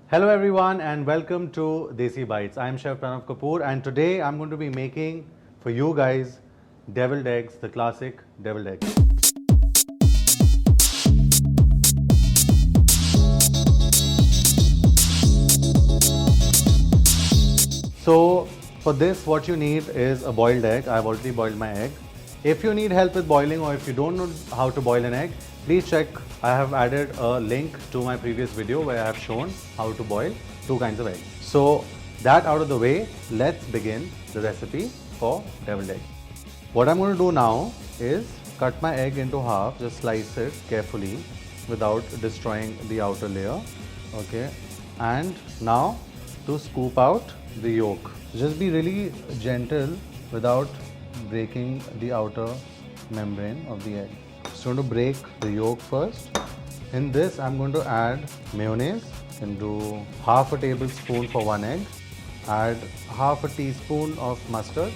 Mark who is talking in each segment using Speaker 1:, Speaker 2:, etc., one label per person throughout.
Speaker 1: Hello everyone and welcome to Desi Bites. I am Chef Pranav Kapoor and today I'm going to be making for you guys deviled eggs, the classic deviled eggs. So for this what you need is a boiled egg. I've already boiled my egg. If you need help with boiling or if you don't know how to boil an egg, please check. I have added a link to my previous video where I have shown how to boil two kinds of eggs. So that out of the way, let's begin the recipe for deviled egg. What I'm going to do now is cut my egg into half, just slice it carefully without destroying the outer layer. Okay, and now to scoop out the yolk. Just be really gentle without breaking the outer membrane of the egg. So I'm going to break the yolk first. In this I'm going to add mayonnaise. And do half a tablespoon for one egg. Add half a teaspoon of mustard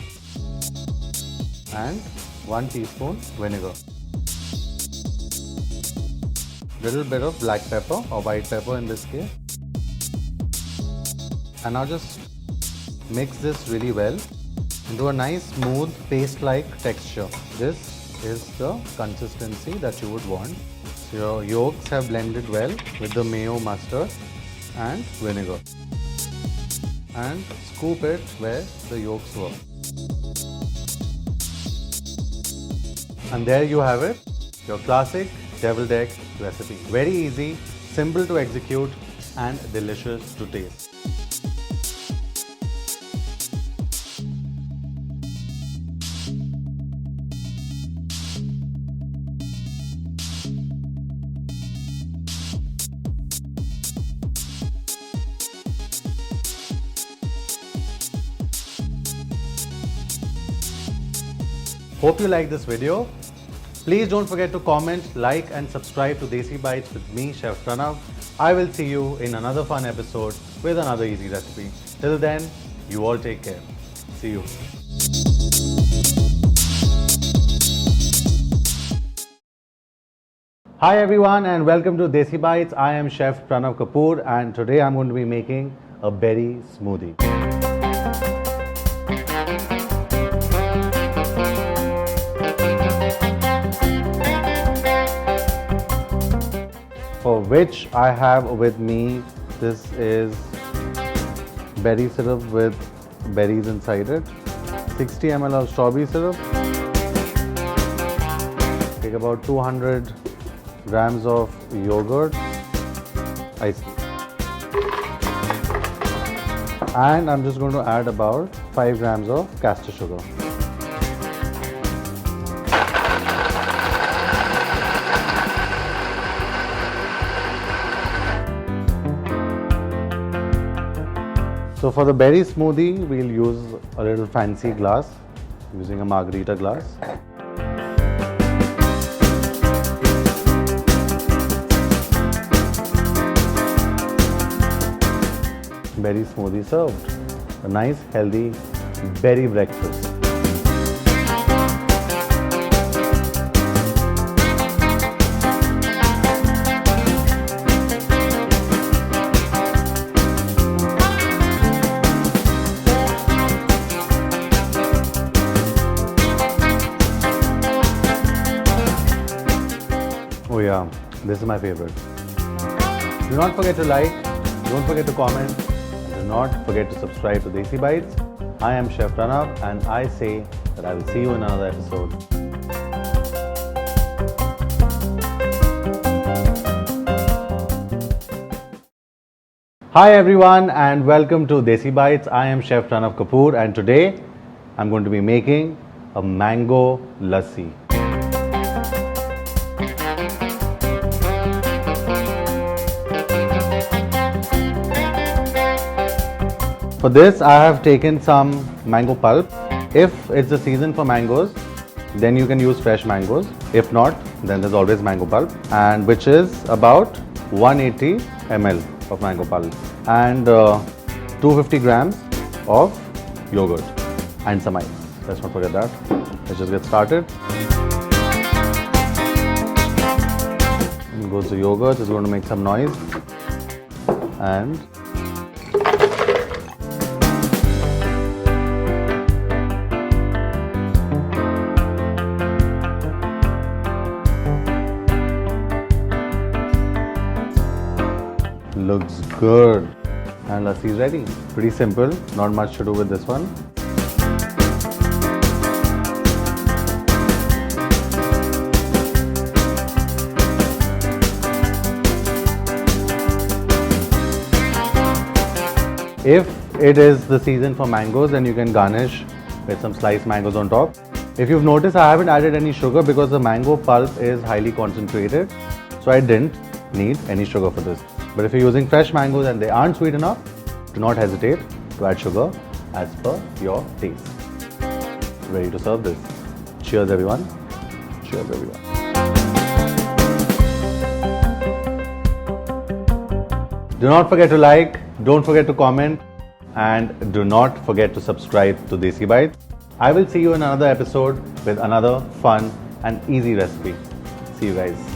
Speaker 1: and 1 teaspoon vinegar. Little bit of black pepper or white pepper in this case. And now just mix this really well into a nice smooth paste-like texture. This is the consistency that you would want. So your yolks have blended well with the mayo, mustard and vinegar. And scoop it where the yolks were. And there you have it, your classic deviled egg recipe. Very easy, simple to execute and delicious to taste. Hope you like this video. Please don't forget to comment, like and subscribe to Desi Bites with me, Chef Pranav. I will see you in another fun episode with another easy recipe. Till then, you all take care. See you. Hi everyone and welcome to Desi Bites. I am Chef Pranav Kapoor and today I'm going to be making a berry smoothie. For which I have with me, this is berry syrup with berries inside it, 60 ml of strawberry syrup, take about 200 grams of yogurt, ice cream, and I'm just going to add about 5 grams of castor sugar. So for the berry smoothie, we'll use a little fancy glass, using a margarita glass. Berry smoothie served. A nice, healthy berry breakfast. Oh yeah, this is my favorite. Do not forget to like, don't forget to comment, and do not forget to subscribe to Desi Bites. I am Chef Pranav and I say that I will see you in another episode. Hi everyone and welcome to Desi Bites. I am Chef Pranav Kapoor and today I'm going to be making a mango lassi. For this, I have taken some mango pulp. If it's the season for mangoes, then you can use fresh mangoes. If not, then there's always mango pulp, and which is about 180 ml of mango pulp and 250 grams of yogurt and some ice. Let's not forget that. Let's just get started. In goes the yogurt. It's going to make some noise, and looks good. And lassi is ready. Pretty simple, not much to do with this one. If it is the season for mangoes, then you can garnish with some sliced mangoes on top. If you've noticed, I haven't added any sugar because the mango pulp is highly concentrated, so I didn't need any sugar for this. But if you're using fresh mangoes and they aren't sweet enough, do not hesitate to add sugar as per your taste. Ready to serve this. Cheers everyone. Cheers everyone. Do not forget to like, don't forget to comment, and do not forget to subscribe to Desi Bites. I will see you in another episode with another fun and easy recipe. See you guys.